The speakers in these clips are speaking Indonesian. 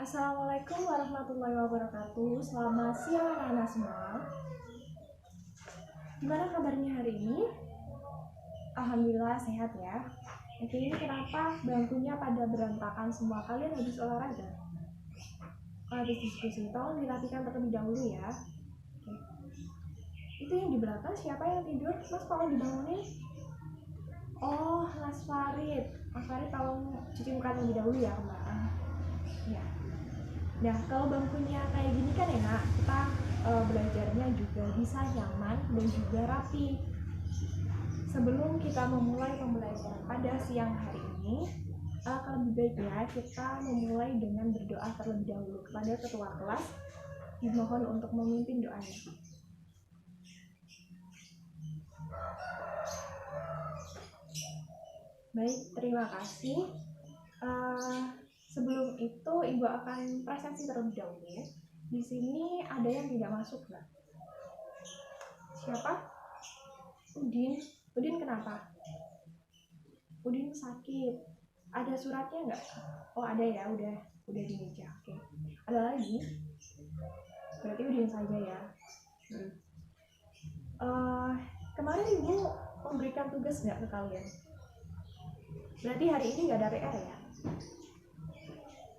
Assalamualaikum warahmatullahi wabarakatuh. Selamat siang anak-anak semua. Gimana kabarnya hari ini? Alhamdulillah sehat ya. Oke, ini kenapa bangkunya pada berantakan semua? Kalian habis olahraga? Habis diskusi, tolong dilatihkan terlebih dahulu ya. Oke. Itu yang di belakang siapa yang tidur? Mas tolong dibangunin. Oh, Mas Farid. Mas Farid tolong cuci muka terlebih dahulu ya Mbak. Ya. Nah, kalau bangkunya kayak gini kan enak, kita belajarnya juga bisa nyaman dan juga rapi. Sebelum kita memulai pembelajaran pada siang hari ini, akan lebih baiknya kita memulai dengan berdoa terlebih dahulu kepada ketua kelas. Dimohon untuk memimpin doanya. Baik, terima kasih. Sebelum itu, Ibu akan presentasi terlebih dahulu. Di sini ada yang tidak masuk, Mbak. Siapa? Udin. Udin kenapa? Udin sakit. Ada suratnya nggak? Oh ada ya, udah di meja. Oke. Ada lagi? Berarti Udin saja ya. Kemarin Ibu memberikan tugas nggak ke kalian? Berarti hari ini nggak ada PR ya?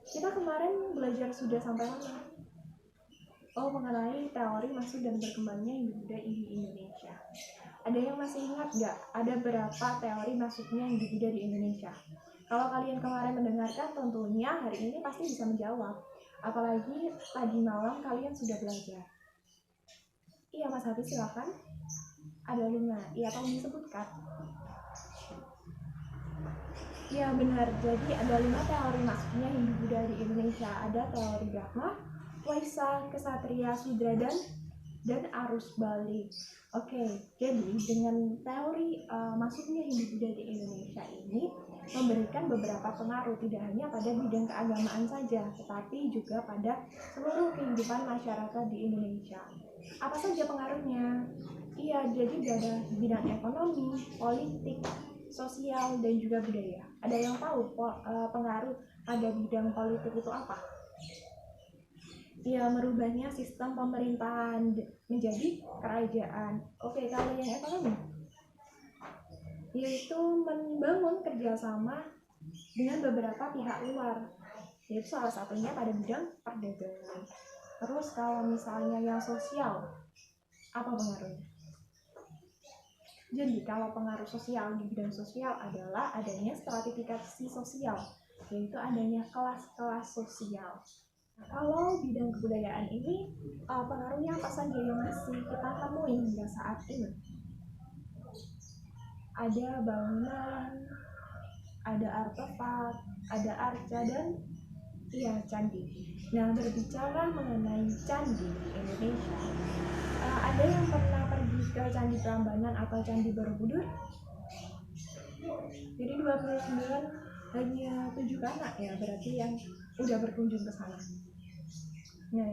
Kita kemarin belajar sudah sampai mana? Oh, mengenai teori masuk dan berkembangnya Hindu-Buddha di Indonesia. Ada yang masih ingat nggak? Ada berapa teori masuknya Hindu-Buddha di Indonesia? Kalau kalian kemarin mendengarkan, tentunya hari ini pasti bisa menjawab. Apalagi tadi malam kalian sudah belajar. Iya, Mas Hafiz silakan. Ada 5. Iya, tolong disebutkan. Ya benar, jadi ada 5 teori masuknya Hindu-Buddha di Indonesia. Ada teori Brahma, Waisa, Kesatria, Sudra, dan arus balik. Oke, jadi dengan teori masuknya Hindu-Buddha di Indonesia ini memberikan beberapa pengaruh, tidak hanya pada bidang keagamaan saja, tetapi juga pada seluruh kehidupan masyarakat di Indonesia. Apa saja pengaruhnya? Iya, jadi ada bidang ekonomi, politik, sosial, dan juga budaya. Ada yang tahu pengaruh pada bidang politik itu apa? Ya, merubahnya sistem pemerintahan menjadi kerajaan. Oke, kalau yang ekonomi, yaitu membangun kerjasama dengan beberapa pihak luar, yaitu salah satunya pada bidang perdagangan. Terus kalau misalnya yang sosial, apa pengaruhnya? Jadi kalau pengaruh sosial di bidang sosial adalah adanya stratifikasi sosial, yaitu adanya kelas-kelas sosial. Nah, kalau bidang kebudayaan ini pengaruhnya apa saja yang masih kita temui hingga saat ini? Ada bangunan, ada artefak, ada arca, dan candi. Nah, berbicara mengenai candi di Indonesia, ada yang pernah pergi ke Candi Prambanan atau Candi Borobudur? Jadi 29 hanya 7 anak ya, berarti yang udah berkunjung ke sana. Nah,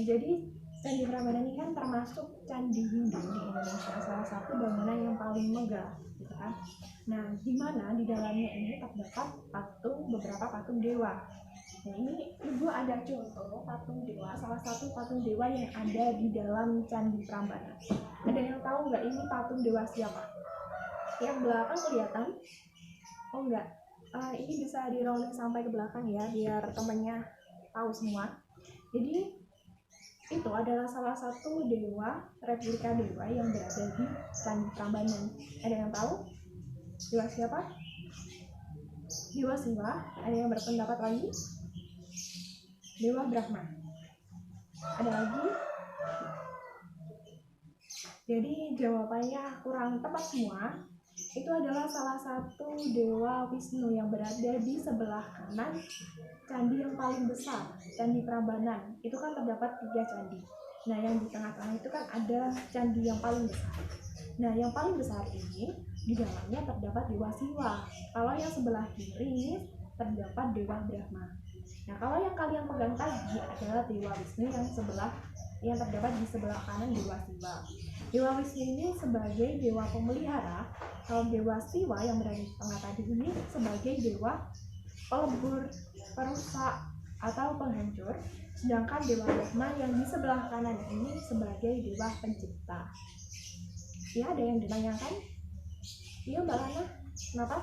jadi Candi Prambanan ini kan termasuk candi Hindu di Indonesia, salah satu bangunan yang paling megah, gitu kan. Nah, di mana di dalamnya ini terdapat beberapa patung dewa. Nah, ini Ibu ada contoh patung dewa, salah satu patung dewa yang ada di dalam Candi Prambanan. Ada yang tahu nggak ini patung dewa siapa? Yang belakang kelihatan? Oh enggak, ini bisa di-rolling sampai ke belakang ya, biar temennya tahu semua. Jadi itu adalah salah satu dewa, replika dewa yang berada di Candi Prambanan. Ada yang tahu? Dewa siapa? Dewa Siwa. Ada yang berpendapat lagi? Dewa Brahma. Ada lagi? Jadi jawabannya kurang tepat semua. Itu adalah salah satu dewa Wisnu yang berada di sebelah kanan candi yang paling besar, Candi Prambanan. Itu kan terdapat 3 candi. Nah, yang di tengah-tengah itu kan ada candi yang paling besar. Nah, yang paling besar ini di dalamnya terdapat Dewa Siwa. Kalau yang sebelah kiri terdapat Dewa Brahma. Nah, kalau yang kalian pegang tadi adalah Dewa Wisnu yang terdapat di sebelah kanan Dewa Siwa. Dewa Wisnu ini sebagai dewa pemelihara, kalau Dewa Siwa yang berada di tengah tadi ini sebagai dewa pelebur, perusak, atau penghancur, sedangkan Dewa Brahma yang di sebelah kanan ini sebagai Dewa Pencipta. Ya, ada yang ditanyakan? Iya Mbak Lana, kenapa?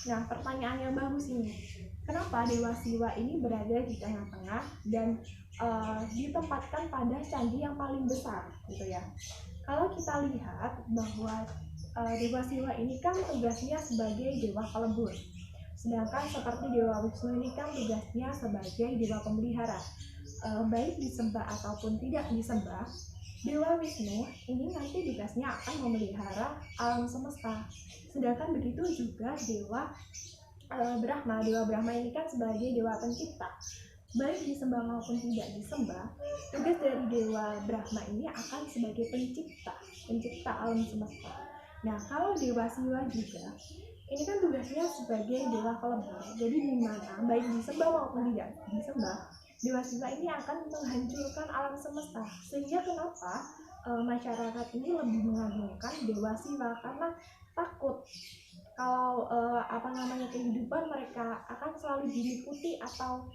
Nah, pertanyaan yang bagus ini, kenapa Dewa Siwa ini berada di tengah-tengah dan ditempatkan pada candi yang paling besar gitu ya? Kalau kita lihat bahwa Dewa Siwa ini kan tugasnya sebagai Dewa Pelebur, sedangkan seperti Dewa Wisnu ini kan tugasnya sebagai Dewa Pemelihara. Baik disembah ataupun tidak disembah, Dewa Wisnu ini nanti tugasnya akan memelihara alam semesta. Sedangkan begitu juga Dewa Brahma. Dewa Brahma ini kan sebagai Dewa Pencipta. Baik disembah maupun tidak disembah, tugas dari Dewa Brahma ini akan sebagai pencipta alam semesta. Nah, kalau Dewa Siwa juga, ini kan tugasnya sebagai Dewa Pelebur. Jadi di mana baik disembah maupun tidak disembah, Dewa Siwa ini akan menghancurkan alam semesta. Sehingga kenapa masyarakat ini lebih mengagungkan Dewa Siwa, karena takut kalau kehidupan mereka akan selalu diliputi atau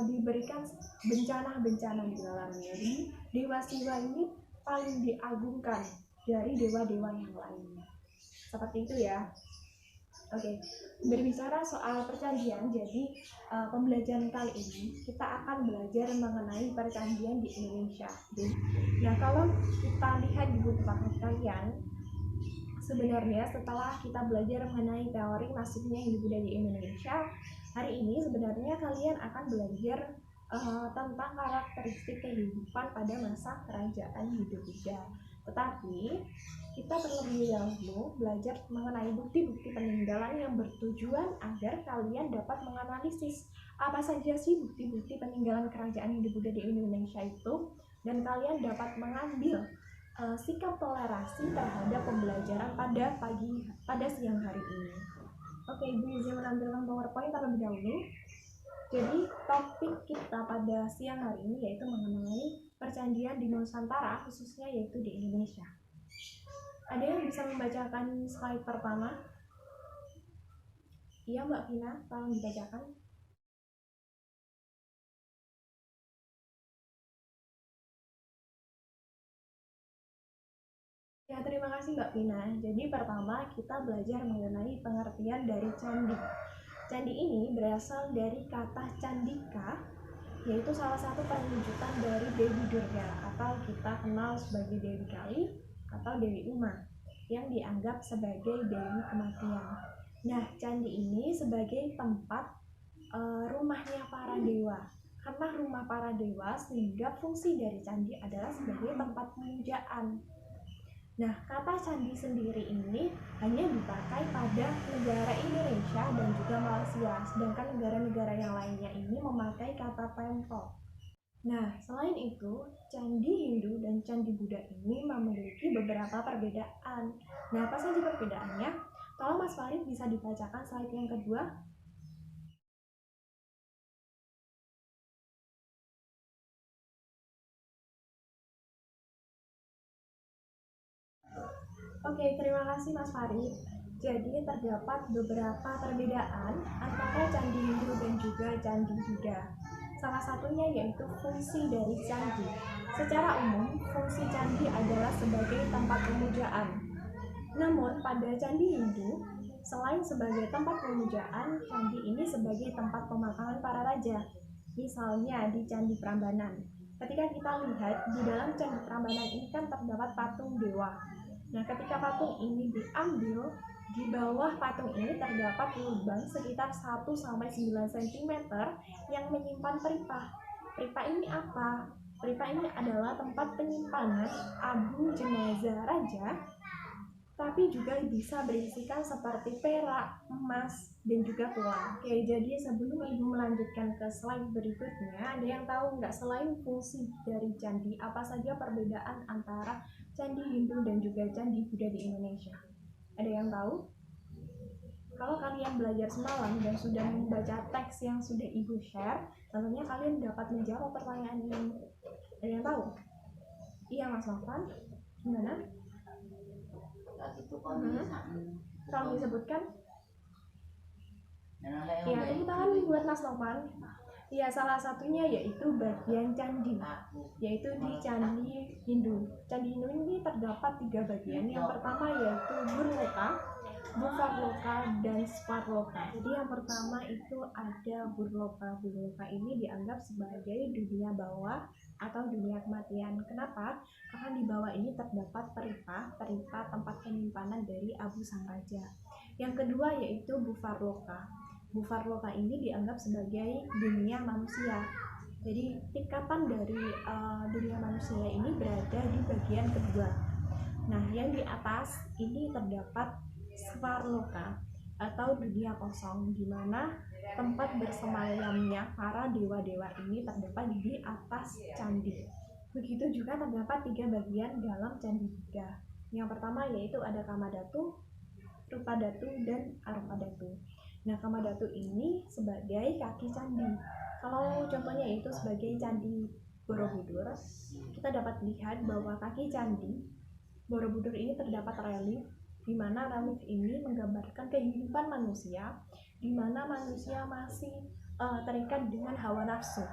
diberikan bencana-bencana di dalamnya. Jadi Dewa Siwa ini paling diagungkan dari dewa-dewa yang lainnya. Seperti itu ya. Oke, berbicara soal percandian, jadi pembelajaran kali ini kita akan belajar mengenai percandian di Indonesia. Nah, kalau kita lihat di buku paket kalian, sebenarnya setelah kita belajar mengenai teori masuknya Hindu-Buddha di Indonesia, hari ini sebenarnya kalian akan belajar tentang karakteristik kehidupan pada masa kerajaan Hindu-Buddha. Tetapi kita terlebih dahulu belajar mengenai bukti-bukti peninggalan yang bertujuan agar kalian dapat menganalisis apa saja sih bukti-bukti peninggalan kerajaan Hindu-Buddha di Indonesia itu, dan kalian dapat mengambil sikap toleransi terhadap pembelajaran pada siang hari ini. Oke, Ibu izin menampilkan PowerPoint terlebih dahulu. Jadi topik kita pada siang hari ini yaitu mengenai percandian di Nusantara, khususnya yaitu di Indonesia. Ada yang bisa membacakan slide pertama? Iya Mbak Vina, tolong dibacakan. Ya, terima kasih Mbak Vina. Jadi pertama kita belajar mengenai pengertian dari candi. Candi ini berasal dari kata candika, yaitu salah satu perwujudan dari Dewi Durga atau kita kenal sebagai Dewi Kali atau Dewi Uma, yang dianggap sebagai Dewi Kematian. Nah, candi ini sebagai tempat rumahnya para dewa. Karena rumah para dewa, sehingga fungsi dari candi adalah sebagai tempat pemujaan. Nah, kata candi sendiri ini hanya dipakai pada negara Indonesia dan juga Malaysia, sedangkan negara-negara yang lainnya ini memakai kata temple. Nah, selain itu, candi Hindu dan candi Buddha ini memiliki beberapa perbedaan. Nah, apa saja perbedaannya? Tolong Mas Farid bisa dibacakan slide yang kedua. Oke, terima kasih Mas Farid. Jadi terdapat beberapa perbedaan antara candi Hindu dan juga candi Buddha. Salah satunya yaitu fungsi dari candi. Secara umum, fungsi candi adalah sebagai tempat pemujaan. Namun pada candi Hindu, selain sebagai tempat pemujaan, candi ini sebagai tempat pemakaman para raja. Misalnya di Candi Prambanan. Ketika kita lihat di dalam Candi Prambanan ini kan terdapat patung dewa. Nah, ketika patung ini diambil, di bawah patung ini terdapat lubang sekitar 1-9 cm yang menyimpan peripa. Peripa ini apa? Peripa ini adalah tempat penyimpanan abu jenazah raja, tapi juga bisa berisikan seperti perak, emas, dan juga tulang. Oke, jadi sebelum Ibu melanjutkan ke slide berikutnya, ada yang tahu nggak selain fungsi dari candi, apa saja perbedaan antara candi Hindu dan juga candi Buddha di Indonesia? Ada yang tahu? Kalau kalian belajar semalam dan sudah membaca teks yang sudah Ibu share, tentunya kalian dapat menjawab pertanyaan ini. Ada yang tahu? Iya, Mas Novan? Gimana? Tolong disebutkan. Ya, tepuk tangan buat Mas Noman? Ya, salah satunya yaitu bagian candi, yaitu di Candi Hindu. Candi Hindu ini terdapat 3 bagian. Yang pertama yaitu Burloka, Bufarloka, dan Sparloka. Jadi yang pertama itu ada Burloka. Burloka ini dianggap sebagai dunia bawah atau dunia kematian. Kenapa? Karena di bawah ini terdapat peripa tempat penyimpanan dari Abu Sang Raja. Yang kedua yaitu Bufarloka. Bufarloka ini dianggap sebagai dunia manusia. Jadi tingkatan dari dunia manusia ini berada di bagian kedua. Nah, yang di atas ini terdapat Sparloka atau dunia kosong, di mana tempat bersemayamnya para dewa-dewa ini terdapat di atas candi. Begitu juga terdapat 3 bagian dalam candi Buddha. Yang pertama yaitu ada Kamadhatu, Rupadhatu, dan Arupadhatu. Nah, Kamadhatu ini sebagai kaki candi. Kalau contohnya itu sebagai candi Borobudur, kita dapat lihat bahwa kaki candi Borobudur ini terdapat relief, di mana relief ini menggambarkan kehidupan manusia, di mana manusia masih terikat dengan hawa nafsu.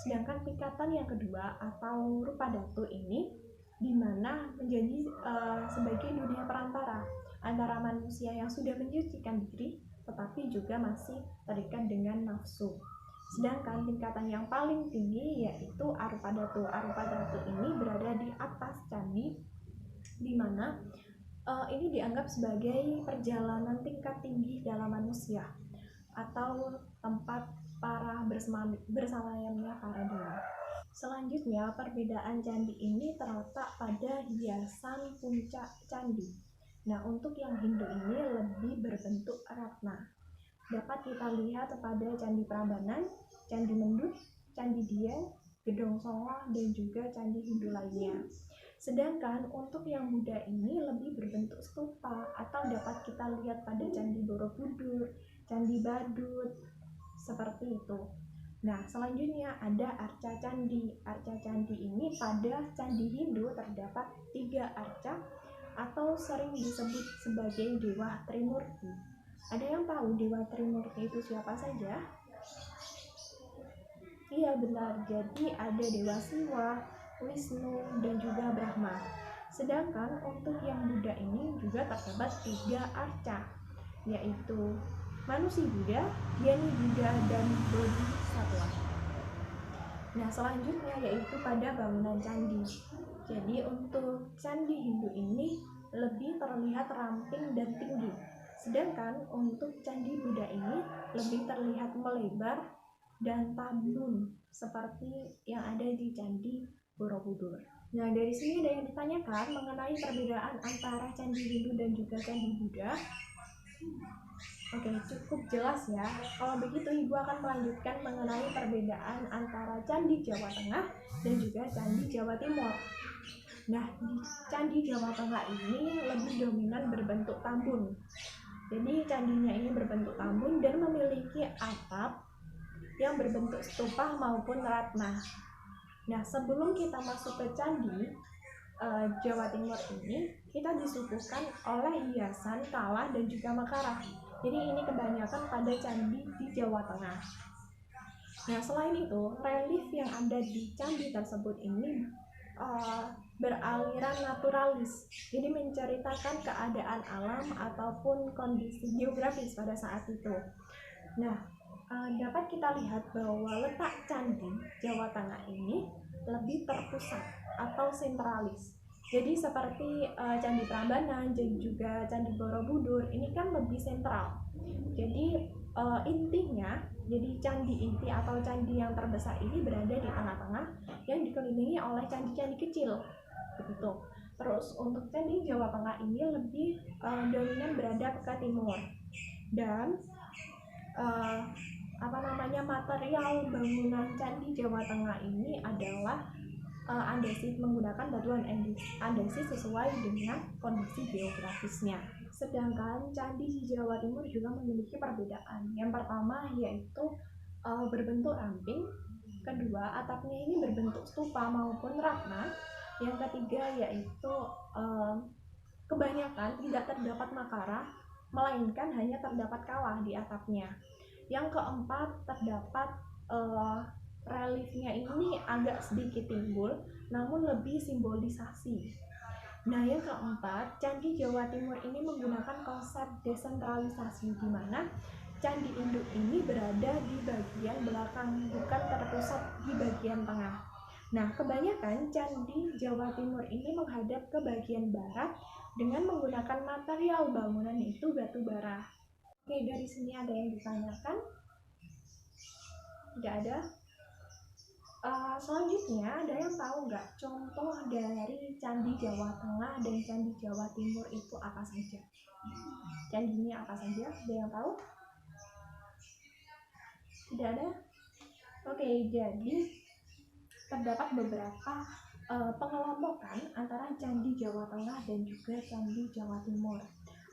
Sedangkan tingkatan yang kedua atau Rupadhatu ini, di mana menjadi sebagai dunia perantara antara manusia yang sudah menyucikan diri tetapi juga masih terikat dengan nafsu. Sedangkan tingkatan yang paling tinggi yaitu Arupadhatu. Arupadhatu ini berada di atas candi, di mana ini dianggap sebagai perjalanan tingkat tinggi dalam manusia atau tempat para bersemayamnya para dewa. Selanjutnya, perbedaan candi ini terletak pada hiasan puncak candi. Nah, untuk yang Hindu ini lebih berbentuk ratna. Dapat kita lihat pada Candi Prambanan, Candi Mendut, Candi Dieng, Gedong Songo, dan juga candi Hindu lainnya. Sedangkan untuk yang Buddha ini lebih berbentuk stupa atau dapat kita lihat pada Candi Borobudur, Candi Badut, seperti itu. Nah, selanjutnya ada arca candi. Arca candi ini pada candi Hindu terdapat 3 arca atau sering disebut sebagai Dewa Trimurti. Ada yang tahu Dewa Trimurti itu siapa saja? Iya, benar. Jadi ada Dewa Siwa, Wisnu, dan juga Brahma. Sedangkan untuk yang Buddha ini juga terdapat 3 arca, yaitu Manusia Buddha, Dhyani Buddha, dan Bodhisattva. Nah, selanjutnya yaitu pada bangunan candi. Jadi untuk candi Hindu ini lebih terlihat ramping dan tinggi. Sedangkan untuk candi Buddha ini lebih terlihat melebar dan tambun seperti yang ada di Candi Borobudur. Nah, dari sini ada yang ditanyakan mengenai perbedaan antara candi Hindu dan juga candi Buddha. Oke, cukup jelas ya. Kalau begitu, Ibu akan melanjutkan mengenai perbedaan antara Candi Jawa Tengah dan juga Candi Jawa Timur. Nah, di Candi Jawa Tengah ini lebih dominan berbentuk tambun. Jadi, candinya ini berbentuk tambun dan memiliki atap yang berbentuk stupa maupun ratna. Nah, sebelum kita masuk ke Candi Jawa Timur ini, kita disuguhkan oleh hiasan kala dan juga makara. Jadi ini kebanyakan pada candi di Jawa Tengah. Nah, selain itu, relief yang ada di candi tersebut ini beraliran naturalis. Jadi menceritakan keadaan alam ataupun kondisi geografis pada saat itu. Nah, dapat kita lihat bahwa letak candi Jawa Tengah ini lebih terpusat atau sentralis. Jadi seperti Candi Prambanan dan juga Candi Borobudur ini kan lebih sentral. Jadi intinya, jadi candi inti atau candi yang terbesar ini berada di tengah-tengah yang dikelilingi oleh candi-candi kecil, begitu. Terus untuk candi Jawa Tengah ini lebih dominan berada ke timur dan material bangunan candi Jawa Tengah ini adalah andesit menggunakan batuan andesit sesuai dengan kondisi geografisnya. Sedangkan candi di Jawa Timur juga memiliki perbedaan. Yang pertama yaitu berbentuk ramping, kedua atapnya ini berbentuk stupa maupun ratna, yang ketiga yaitu kebanyakan tidak terdapat makara, melainkan hanya terdapat kawah di atapnya. Yang keempat, terdapat reliefnya ini agak sedikit timbul, namun lebih simbolisasi. Nah, yang keempat, Candi Jawa Timur ini menggunakan konsep desentralisasi, di mana candi induk ini berada di bagian belakang, bukan terpusat di bagian tengah. Nah, kebanyakan candi Jawa Timur ini menghadap ke bagian barat dengan menggunakan material bangunan yaitu batu bara. Oke, dari sini ada yang ditanyakan? Tidak ada? Selanjutnya, ada yang tahu nggak contoh dari Candi Jawa Tengah dan Candi Jawa Timur itu apa saja? Candinya apa saja? Ada yang tahu? Tidak ada? Oke, jadi terdapat beberapa pengelompokan antara Candi Jawa Tengah dan juga Candi Jawa Timur.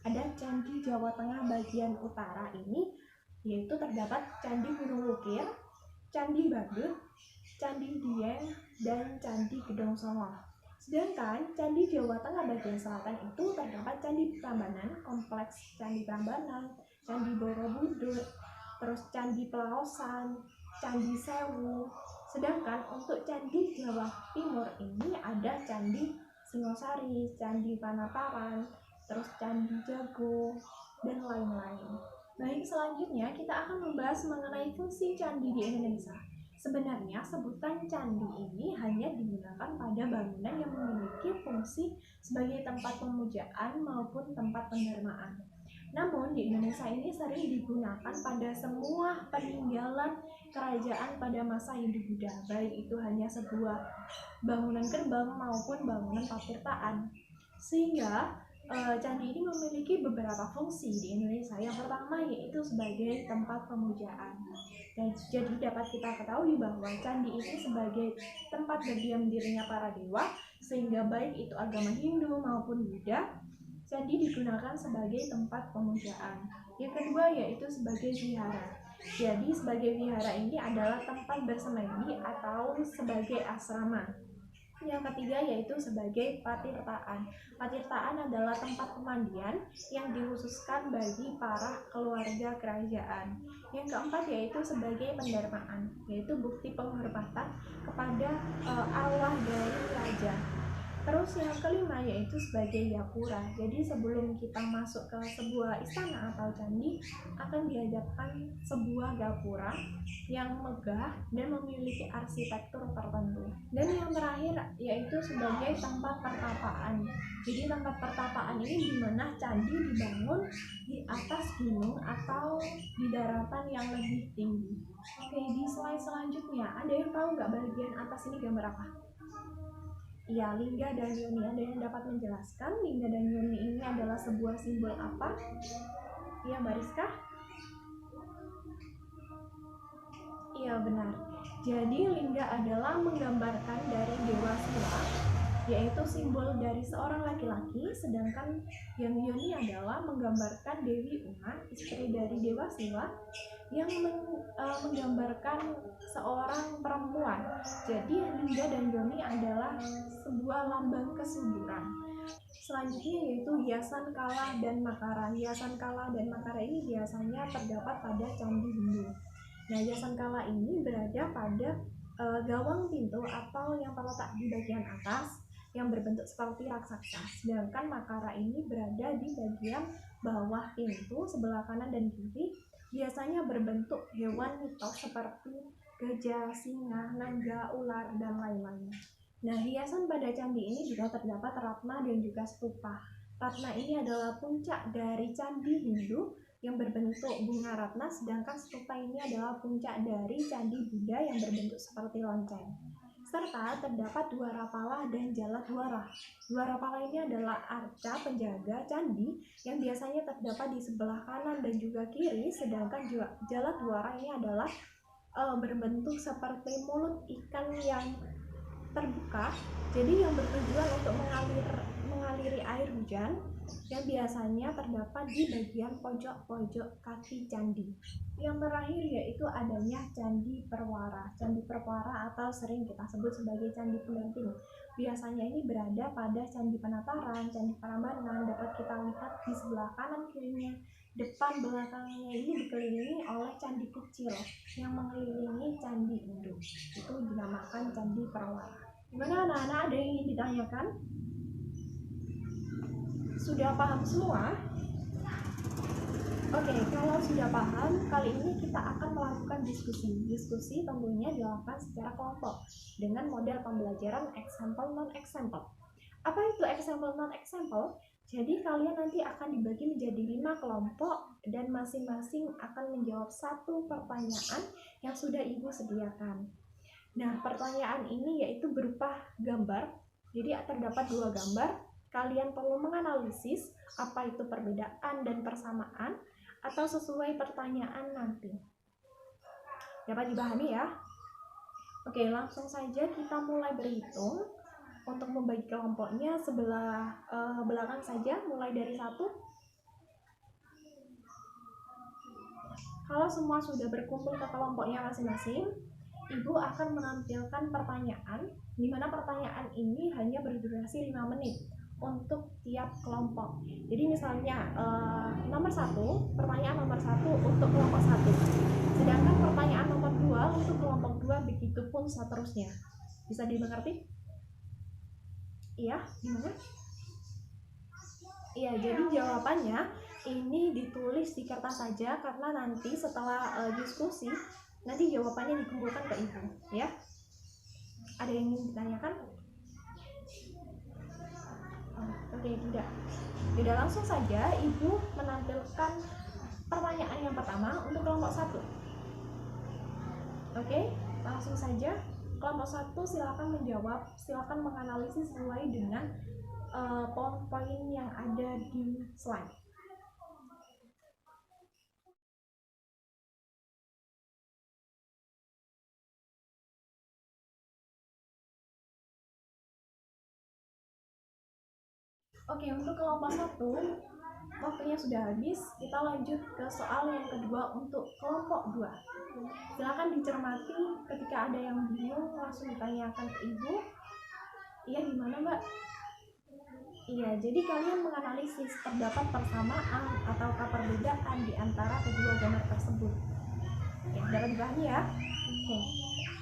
Ada Candi Jawa Tengah bagian utara ini, yaitu terdapat Candi Gunung Wukir, Candi Badut, Candi Dieng, dan Candi Gedong Songo. Sedangkan Candi Jawa Tengah bagian selatan itu terdapat Candi Prambanan, kompleks Candi Prambanan, Candi Borobudur, terus Candi Pelaosan, Candi Sewu. Sedangkan untuk Candi Jawa Timur ini ada Candi Singosari, Candi Panaparan, terus Candi Jago, dan lain-lain. Baik, selanjutnya kita akan membahas mengenai fungsi candi di Indonesia. Sebenarnya sebutan candi ini hanya digunakan pada bangunan yang memiliki fungsi sebagai tempat pemujaan maupun tempat penerimaan. Namun di Indonesia ini sering digunakan pada semua peninggalan kerajaan pada masa Hindu Buddha, baik itu hanya sebuah bangunan gerbang maupun bangunan patirtaan. Sehingga candi ini memiliki beberapa fungsi di Indonesia. Yang pertama yaitu sebagai tempat pemujaan. Dan jadi dapat kita ketahui bahwa candi ini sebagai tempat berdiam dirinya para dewa, sehingga baik itu agama Hindu maupun Buddha, candi digunakan sebagai tempat pemujaan. Yang kedua yaitu sebagai vihara. Jadi sebagai vihara ini adalah tempat bersemedi atau sebagai asrama. Yang ketiga yaitu sebagai patirtaan. Patirtaan adalah tempat pemandian yang dikhususkan bagi para keluarga kerajaan. Yang keempat yaitu sebagai penerimaan, yaitu bukti penghormatan kepada Allah dari raja. Terus yang kelima yaitu sebagai yapura. Jadi sebelum kita masuk ke sebuah istana atau candi, akan dihadapkan sebuah gapura yang megah dan memiliki arsitektur tertentu. Dan yang terakhir yaitu sebagai tempat pertapaan. Jadi tempat pertapaan ini di mana candi dibangun di atas gunung atau di daratan yang lebih tinggi. Oke, di slide selanjutnya ada yang tahu nggak bagian atas ini gambar apa? Ya, lingga dan yoni. Ada yang dapat menjelaskan lingga dan yoni ini adalah sebuah simbol apa? Ya, Mbak Rizka? Iya, benar. Jadi lingga adalah menggambarkan dari Dewa Sila, yaitu simbol dari seorang laki-laki, sedangkan yang yoni adalah menggambarkan Dewi Uma, istri dari Dewa Sila, yang menggambarkan seorang perempuan. Jadi lingga dan yoni adalah sebuah lambang kesuburan. Selanjutnya yaitu hiasan kala dan makara. Hiasan kala dan makara ini biasanya terdapat pada candi Hindu. Nah, hiasan kala ini berada pada gawang pintu atau yang terletak di bagian atas yang berbentuk seperti raksasa. Sedangkan makara ini berada di bagian bawah pintu sebelah kanan dan kiri, biasanya berbentuk hewan mitos seperti gajah, singa, naga, ular, dan lain-lain. Nah, hiasan pada candi ini juga terdapat ratna dan juga stupa. Ratna ini adalah puncak dari candi Hindu yang berbentuk bunga ratna, sedangkan stupa ini adalah puncak dari candi Buddha yang berbentuk seperti lonceng. Serta terdapat Dwarapala dan Jaladwara. Dwarapala ini adalah arca penjaga candi yang biasanya terdapat di sebelah kanan dan juga kiri, sedangkan Jaladwara ini adalah berbentuk seperti mulut ikan yang terbuka, jadi yang bertujuan untuk mengaliri air hujan yang biasanya terdapat di bagian pojok-pojok kaki candi. Yang terakhir yaitu adanya Candi Perwara. Candi Perwara atau sering kita sebut sebagai Candi Pendamping. Biasanya ini berada pada Candi Penataran, Candi Prambanan, dapat kita lihat di sebelah kanan kirinya Depan belakangnya ini dikelilingi oleh candi kecil yang mengelilingi candi induk. Itu dinamakan Candi Perawara. Gimana anak-anak, ada yang ingin ditanyakan? Sudah paham semua? Oke, kalau sudah paham, kali ini kita akan melakukan diskusi. Diskusi tentunya dilakukan secara kelompok dengan model pembelajaran example non-example. Apa itu example non-example? Jadi kalian nanti akan dibagi menjadi 5 kelompok dan masing-masing akan menjawab satu pertanyaan yang sudah Ibu sediakan. Nah, pertanyaan ini yaitu berupa gambar. Jadi terdapat 2 gambar. Kalian perlu menganalisis apa itu perbedaan dan persamaan atau sesuai pertanyaan nanti. Dapat dipahami ya? Oke, langsung saja kita mulai berhitung. Untuk membagi kelompoknya sebelah belakang saja, mulai dari 1. Kalau semua sudah berkumpul ke kelompoknya masing-masing, Ibu akan menampilkan pertanyaan, di mana pertanyaan ini hanya berdurasi 5 menit untuk tiap kelompok. Jadi misalnya pertanyaan nomor 1 untuk kelompok 1, sedangkan pertanyaan nomor 2 untuk kelompok 2, begitupun seterusnya. Bisa dimengerti? Iya, gimana? Iya, jadi jawabannya ini ditulis di kertas saja, karena nanti setelah diskusi, nanti jawabannya dikumpulkan ke Ibu, ya. Ada yang ingin ditanyakan? Oke, tidak. Tidak, langsung saja Ibu menampilkan pertanyaan yang pertama untuk kelompok 1. Oke, langsung saja. Kelompok 1 silakan menjawab, silakan menganalisis sesuai dengan poin-poin yang ada di slide. Oke, untuk kelompok 1 waktunya sudah habis. Kita lanjut ke soal yang kedua untuk kelompok 2. Silakan dicermati, ketika ada yang bingung langsung ditanyakan ke Ibu. Iya, gimana Mbak? Iya, jadi kalian menganalisis terdapat persamaan atau perbedaan di antara kedua gambar tersebut. Ya, dapat dipahami ya? Oke.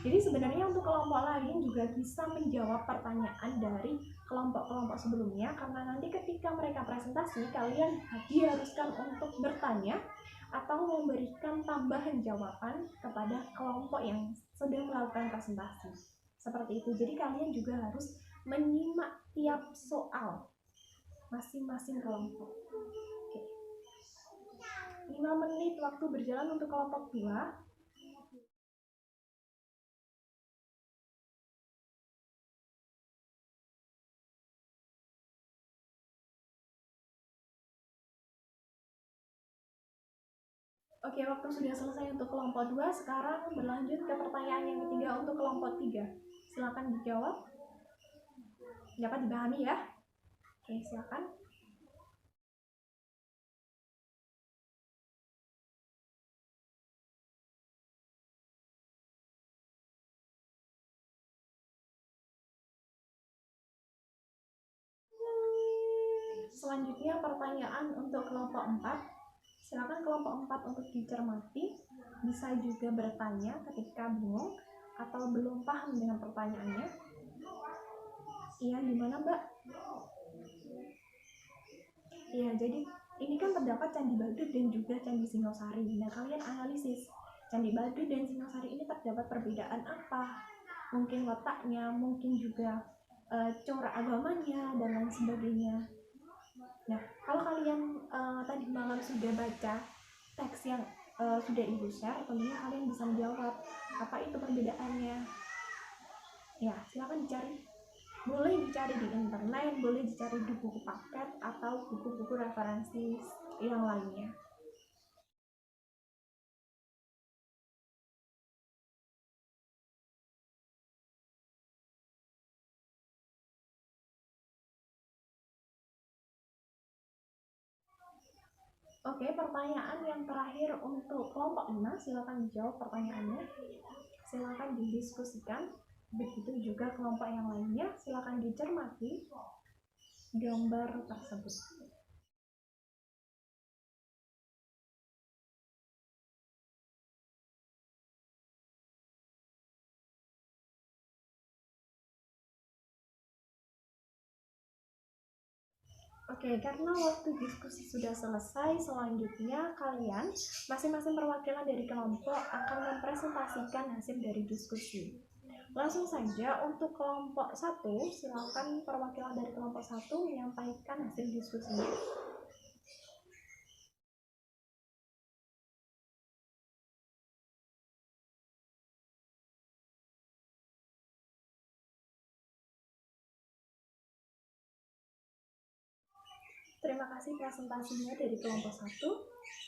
Jadi sebenarnya untuk kelompok lain juga bisa menjawab pertanyaan dari kelompok-kelompok sebelumnya, karena nanti ketika mereka presentasi, kalian diharuskan untuk bertanya atau memberikan tambahan jawaban kepada kelompok yang sedang melakukan presentasi. Seperti itu. Jadi kalian juga harus menyimak tiap soal masing-masing kelompok. Oke. 5 menit waktu berjalan untuk kelompok 2. Oke, waktu sudah selesai untuk kelompok 2. Sekarang berlanjut ke pertanyaan yang ketiga untuk kelompok 3. Silakan dijawab. Dapat dipahami ya? Oke, silakan. Selanjutnya pertanyaan untuk kelompok 4. Silakan kelompok 4 untuk dicermati. Bisa juga bertanya ketika bingung atau belum paham dengan pertanyaannya. Iya, gimana Mbak? Iya, jadi ini kan terdapat Candi Badut dan juga Candi Singosari. Nah, kalian analisis Candi Badut dan Singosari ini terdapat perbedaan apa? Mungkin letaknya, mungkin juga corak agamanya dan lain sebagainya. Nah, kalau kalian tadi malam sudah baca teks yang sudah Ibu share, tentunya kalian bisa menjawab apa itu perbedaannya. Ya, silakan dicari. Boleh dicari di internet, boleh dicari di buku paket atau buku-buku referensi yang lainnya. Oke, pertanyaan yang terakhir untuk kelompok 5, silakan dijawab pertanyaannya. Silakan didiskusikan. Begitu juga kelompok yang lainnya, silakan dicermati gambar tersebut. Oke, karena waktu diskusi sudah selesai, selanjutnya kalian masing-masing perwakilan dari kelompok akan mempresentasikan hasil dari diskusi. Langsung saja untuk kelompok 1, silakan perwakilan dari kelompok 1 menyampaikan hasil diskusinya. Terima kasih presentasinya dari kelompok 1.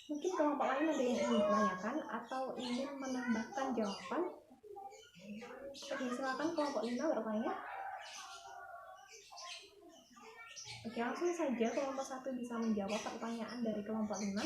Mungkin kelompok lain ada yang ingin menanyakan atau ingin menambahkan jawaban. Oke, silakan kelompok 5 bertanya. Oke, langsung saja kelompok 1 bisa menjawab pertanyaan dari kelompok 5.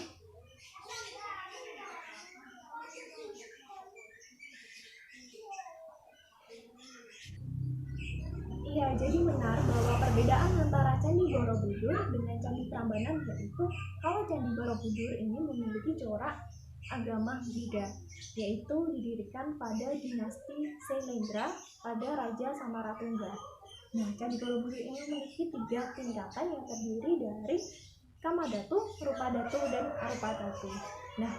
Iya, jadi benar bahwa perbedaan antara Candi Borobudur dengan Candi Prambanan yaitu kalau Candi Borobudur ini memiliki corak agama Buddha, yaitu didirikan pada dinasti Sailendra pada Raja Samaratungga. Nah, Candi Borobudur ini memiliki 3 tingkatan yang terdiri dari Kamadatu, Rupadatu, dan Arupadatu. Nah,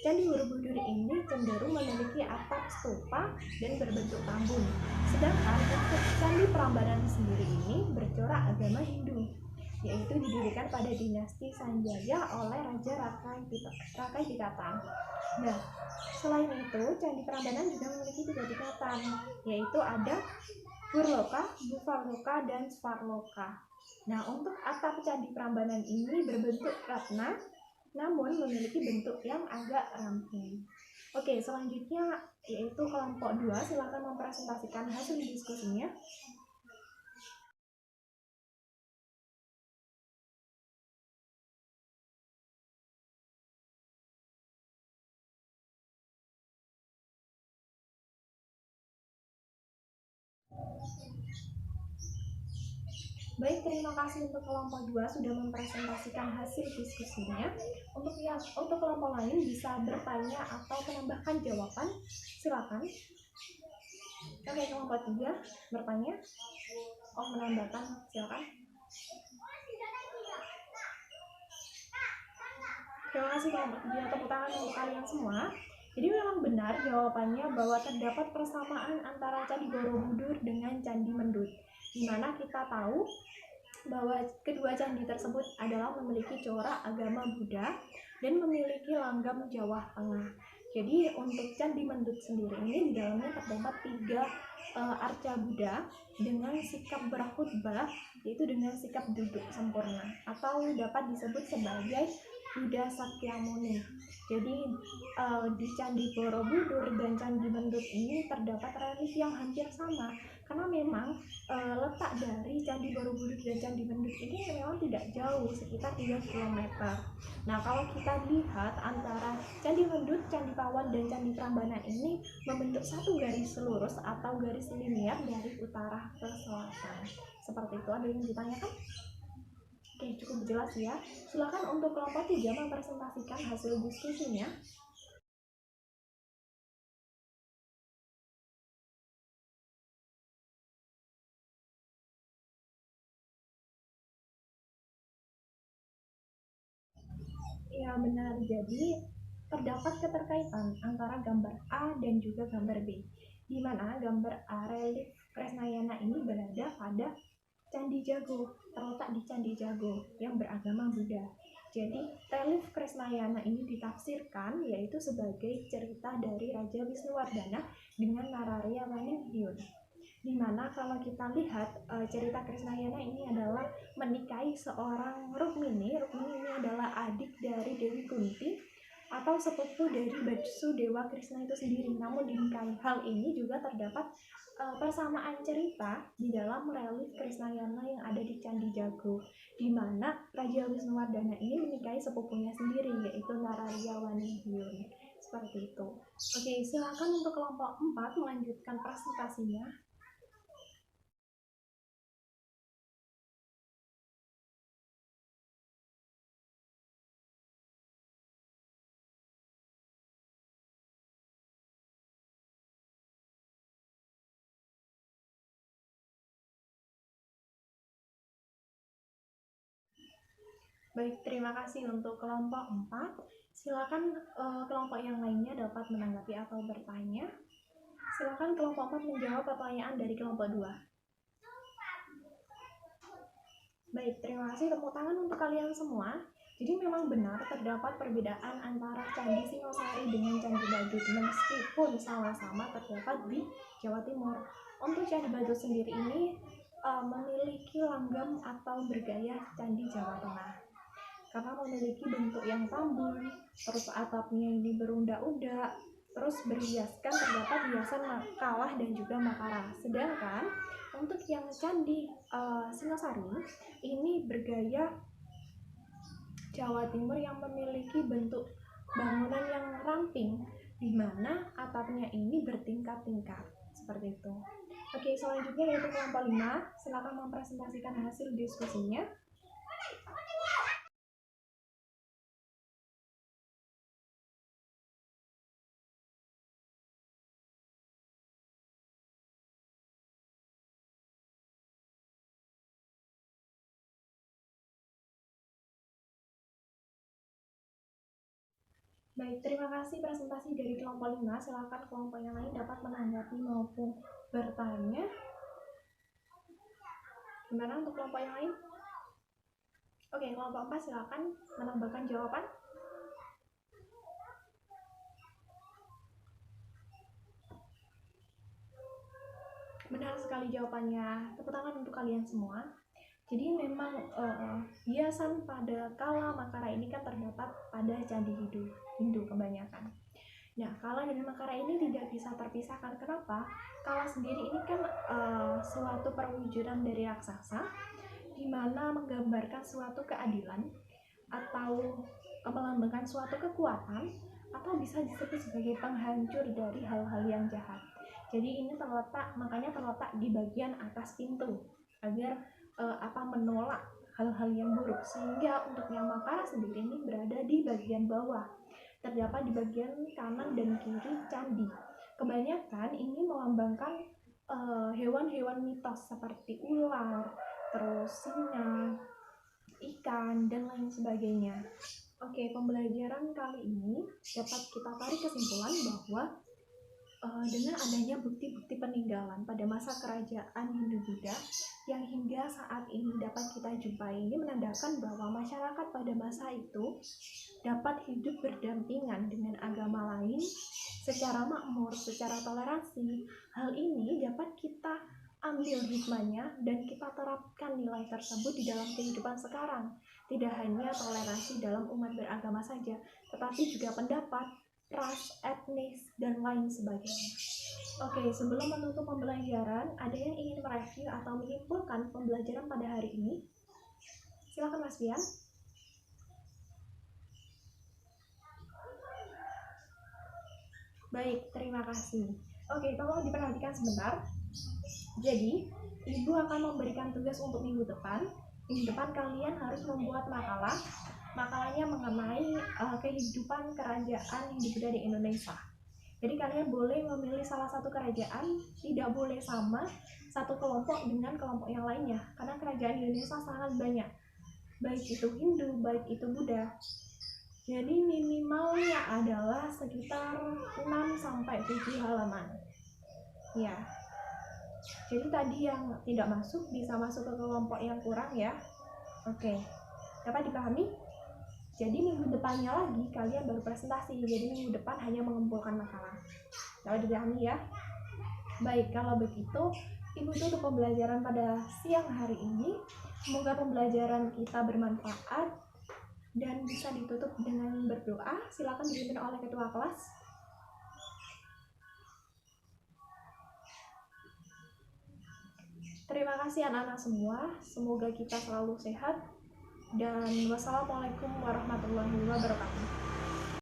Candi Borobudur ini cenderung memiliki atap stupa dan berbentuk tambun. Sedangkan untuk Candi Prambanan sendiri ini bercorak agama Hindu, yaitu didirikan pada dinasti Sanjaya oleh Raja Rakai Pikatan. Nah, selain itu, Candi Prambanan juga memiliki 3 tingkatan, yaitu ada Burloka, Buparloka, dan Svarloka. Nah, untuk atap Candi Prambanan ini berbentuk ratna, namun memiliki bentuk yang agak ramping. Oke, selanjutnya yaitu kelompok 2, silakan mempresentasikan hasil diskusinya. Baik, terima kasih untuk kelompok 2 sudah mempresentasikan hasil diskusinya. Untuk kelompok lain bisa bertanya atau menambahkan jawaban, silakan. Oke, kelompok 3 bertanya. Menambahkan, silakan. Terima kasih kelompok 3, tepuk tangan untuk kalian semua. Jadi memang benar jawabannya bahwa terdapat persamaan antara Candi Borobudur dengan Candi Mendut, di mana kita tahu bahwa kedua candi tersebut adalah memiliki corak agama Buddha dan memiliki langgam Jawa Tengah. Jadi untuk Candi Mendut sendiri ini di dalamnya terdapat 3 arca Buddha dengan sikap berkhutbah, yaitu dengan sikap duduk sempurna atau dapat disebut sebagai Buddha Sakyamuni. Jadi di Candi Borobudur dan Candi Mendut ini terdapat relief yang hampir sama, karena memang letak dari Candi Borobudur dan Candi Mendut ini memang tidak jauh, sekitar 3 km. Nah, kalau kita lihat antara Candi Mendut, Candi Pawon, dan Candi Prambanan ini membentuk satu garis lurus atau garis linier dari utara ke selatan. Seperti itu, ada yang ditanyakan? Oke, cukup jelas ya. Silakan untuk kelompok 3 mempresentasikan hasil diskusinya. Ya benar, jadi terdapat keterkaitan antara gambar A dan juga gambar B, di mana gambar A relief Kresnayana ini berada pada Candi Jago, terletak di Candi Jago yang beragama Buddha. Jadi relief Kresnayana ini ditafsirkan yaitu sebagai cerita dari Raja Wisnuwardana dengan Nararya Waningyun. Dimana kalau kita lihat cerita Krisnayana ini adalah menikahi seorang Rukmini. Rukmini ini adalah adik dari Dewi Kunti atau sepupu dari Batsu Dewa Krishna itu sendiri, namun dinikahi. Hal ini juga terdapat persamaan cerita di dalam relief Krisnayana yang ada di Candi Jago, di mana Raja Wisnuwardana ini menikahi sepupunya sendiri, yaitu Nararya Waningyun. Seperti itu. Oke, silakan untuk kelompok 4 melanjutkan presentasinya. Baik, terima kasih untuk kelompok 4. Silakan kelompok yang lainnya dapat menanggapi atau bertanya. Silakan kelompok 4 menjawab pertanyaan dari kelompok 2. Baik, terima kasih, tepuk tangan untuk kalian semua. Jadi memang benar terdapat perbedaan antara Candi Singosari dengan Candi Badut meskipun sama-sama terdapat di Jawa Timur. Untuk Candi Badut sendiri ini memiliki langgam atau bergaya Candi Jawa Tengah karena memiliki bentuk yang tambun, terus atapnya ini berundak-undak, terus berhiaskan terdapat hiasan kalah dan juga makara. Sedangkan untuk yang Candi Singosari ini bergaya Jawa Timur yang memiliki bentuk bangunan yang ramping, di mana atapnya ini bertingkat-tingkat seperti itu. Oke, selanjutnya yaitu kelompok 5. Silakan mempresentasikan hasil diskusinya. Baik, terima kasih presentasi dari kelompok 5. Silakan kelompok yang lain dapat menanggapi maupun bertanya. Gimana untuk kelompok yang lain? Oke, kelompok 4 silakan menambahkan jawaban. Benar sekali jawabannya. Tepuk tangan untuk kalian semua. Jadi memang hiasan pada kala makara ini kan terdapat pada candi Hindu kebanyakan. Nah, kala dan makara ini tidak bisa terpisahkan. Kenapa? Kala sendiri ini kan suatu perwujudan dari raksasa, di mana menggambarkan suatu keadilan atau melambangkan suatu kekuatan, atau bisa disebut sebagai penghancur dari hal-hal yang jahat. Jadi ini makanya terletak di bagian atas pintu agar menolak hal-hal yang buruk, sehingga untuk yang makara sendiri ini berada di bagian bawah, terdapat di bagian kanan dan kiri candi. Kebanyakan ini melambangkan hewan-hewan mitos seperti ular, terus singa, ikan, dan lain sebagainya. Oke, pembelajaran kali ini dapat kita tarik kesimpulan bahwa dengan adanya bukti-bukti peninggalan pada masa kerajaan Hindu-Buddha yang hingga saat ini dapat kita jumpai, ini menandakan bahwa masyarakat pada masa itu dapat hidup berdampingan dengan agama lain secara makmur, secara toleransi. Hal ini dapat kita ambil hikmahnya dan kita terapkan nilai tersebut di dalam kehidupan sekarang. Tidak hanya toleransi dalam umat beragama saja, tetapi juga pendapat, ras, etnis, dan lain sebagainya. Oke, sebelum menutup pembelajaran, ada yang ingin mereview atau menyimpulkan pembelajaran pada hari ini? Silakan Mas Bian. Baik, terima kasih. Oke, tolong diperhatikan sebentar. Jadi, Ibu akan memberikan tugas untuk minggu depan. Minggu depan kalian harus membuat makalah. Makalahnya mengenai kehidupan kerajaan Hindu-Buddha di Indonesia. Jadi kalian boleh memilih salah satu kerajaan, tidak boleh sama satu kelompok dengan kelompok yang lainnya, karena kerajaan Indonesia sangat banyak, baik itu Hindu, baik itu Buddha. Jadi minimalnya adalah sekitar 6-7 halaman. Ya. Jadi tadi yang tidak masuk bisa masuk ke kelompok yang kurang ya. Oke. Dapat dipahami? Jadi minggu depannya lagi kalian baru presentasi. Jadi minggu depan hanya mengumpulkan makalah. Dapat dipahami ya? Baik, kalau begitu Ibu tutup pembelajaran pada siang hari ini. Semoga pembelajaran kita bermanfaat dan bisa ditutup dengan berdoa. Silakan dipimpin oleh ketua kelas. Terima kasih anak-anak semua. Semoga kita selalu sehat. Dan wassalamualaikum warahmatullahi wabarakatuh.